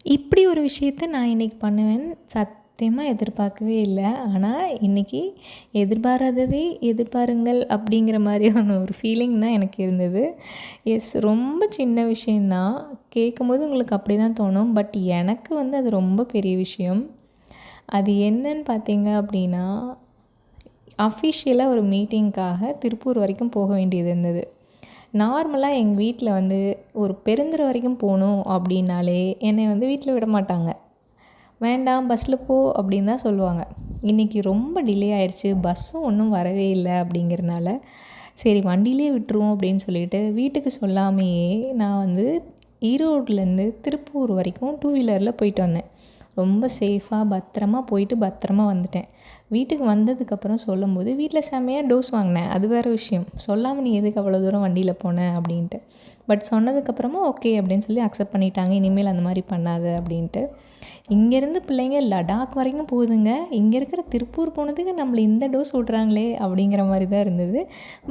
இப்படி ஒரு விஷயத்த நான் இன்றைக்கி பண்ணுவேன்னு சத்தியமா எதிர்பார்க்கவே இல்ல. ஆனா, இன்னைக்கு எதிர்பாராததை எதிர்பாருங்கள் அப்படிங்கிற மாதிரியான ஒரு ஃபீலிங் தான் எனக்கு இருந்தது. ரொம்ப சின்ன விஷயம் தான். கேட்கும்போது உங்களுக்கு அப்படி தான் தோணும். பட் எனக்கு வந்து அது ரொம்ப பெரிய விஷயம். அது என்னன்னு பார்த்தீங்க அப்படின்னா, அஃபிஷியலாக ஒரு மீட்டிங்க்காக திருப்பூர் வரைக்கும் போக வேண்டியது இருந்தது. நார்மலாக எங்கள் வீட்டில் வந்து ஒரு பெருந்துறை வரைக்கும் போகணும் அப்படின்னாலே என்னை வந்து வீட்டில் விட மாட்டாங்க. வேண்டாம் பஸ்ஸில் போ அப்படின்னு தான் சொல்லுவாங்க. இன்றைக்கி ரொம்ப டிலே ஆயிடுச்சு, பஸ்ஸும் ஒன்றும் வரவே இல்லை அப்படிங்கிறனால சரி வண்டியிலே விட்டுருவோம் அப்படின்னு சொல்லிட்டு வீட்டுக்கு சொல்லாமையே நான் வந்து ஈரோட்லேருந்து திருப்பூர் வரைக்கும் 2 வீலரில் போயிட்டு வந்தேன். ரொம்ப சேஃபாக பத்திரமா போயிட்டு பத்திரமா வந்துட்டேன். வீட்டுக்கு வந்ததுக்கப்புறம் சொல்லும்போது வீட்டில் செம்மையாக டோஸ் வாங்கினேன். அது வேறு விஷயம். சொல்லாமல் நீ எதுக்கு அவ்வளோ தூரம் வண்டியில் போன அப்படின்ட்டு. பட் சொன்னதுக்கப்புறமா ஓகே அப்படின்னு சொல்லி அக்செப்ட் பண்ணிட்டாங்க. இனிமேல் அந்த மாதிரி பண்ணாத அப்படின்ட்டு. இங்கேருந்து பிள்ளைங்க லடாக் வரைக்கும் போகுதுங்க. இங்கே இருக்கிற திருப்பூர் போனதுக்கு நம்மளை இந்த டோஸ் விட்றாங்களே அப்படிங்கிற மாதிரி தான் இருந்தது.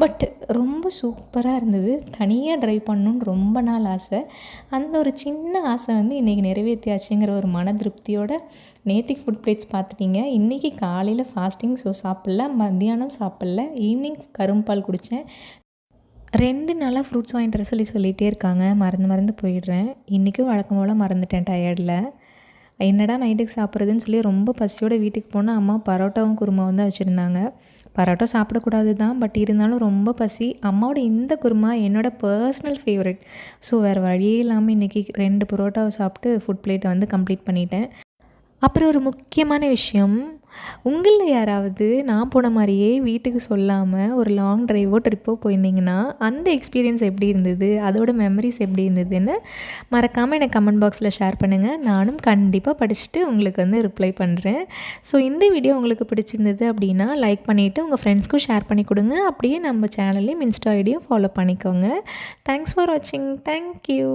பட் ரொம்ப சூப்பராக இருந்தது. தனியாக ட்ரைவ் பண்ணணுன்னு ரொம்ப நாள் ஆசை. அந்த ஒரு சின்ன ஆசை வந்து இன்றைக்கி நிறைவேற்றியாச்சுங்கிற ஒரு மன திருப்தியோட நேத்திக்கு ஃபுட் பிளேட்ஸ் பார்த்துட்டீங்க. இன்றைக்கி காலையில் ஃபாஸ்டிங், ஸோ சாப்பிட்ல. மத்தியானம் சாப்பிட்ல. ஈவினிங் கரும்பால் குடித்தேன். 2 நாளாக ஃப்ரூட்ஸ் வாங்கிட்டு வர சொல்லிகிட்டே இருக்காங்க. மறந்து போயிடுறேன். இன்றைக்கும் வழக்கம் போல் மறந்துட்டேன் டயர்டில். என்னடா நைட்டுக்கு சாப்பிட்றதுன்னு சொல்லி ரொம்ப பசியோடு வீட்டுக்கு போனால் அம்மா பரோட்டாவும் குருமாவும் தான் வச்சுருந்தாங்க. பரோட்டா சாப்பிடக்கூடாது தான், பட் இருந்தாலும் ரொம்ப பசி. அம்மாவோட இந்த குருமா என்னோடய பர்சனல் ஃபேவரட். ஸோ வேறு வழியே இல்லாமல் இன்றைக்கி 2 பரோட்டாவை சாப்பிட்டு ஃபுட் பிளேட்டை வந்து கம்ப்ளீட் பண்ணிட்டேன். அப்புறம் ஒரு முக்கியமான விஷயம், உங்களில் யாராவது நான் போன மாதிரியே வீட்டுக்கு சொல்லாமல் ஒரு லாங் ட்ரைவோ ட்ரிப்போ போயிருந்தீங்கன்னா அந்த எக்ஸ்பீரியன்ஸ் எப்படி இருந்தது, அதோட மெமரிஸ் எப்படி இருந்ததுன்னு மறக்காமல் எனக்கு கமெண்ட் பாக்ஸில் ஷேர் பண்ணுங்கள். நானும் கண்டிப்பாக படிச்சுட்டு உங்களுக்கு வந்து ரிப்ளை பண்ணுறேன். ஸோ இந்த வீடியோ உங்களுக்கு பிடிச்சிருந்தது அப்படின்னா லைக் பண்ணிவிட்டு உங்கள் ஃப்ரெண்ட்ஸ்க்கும் ஷேர் பண்ணி கொடுங்க. அப்படியே நம்ம சேனல்லையும் இன்ஸ்டா ஐடியும் ஃபாலோ பண்ணிக்கோங்க. தேங்க்ஸ் ஃபார் வாட்சிங். தேங்க்யூ.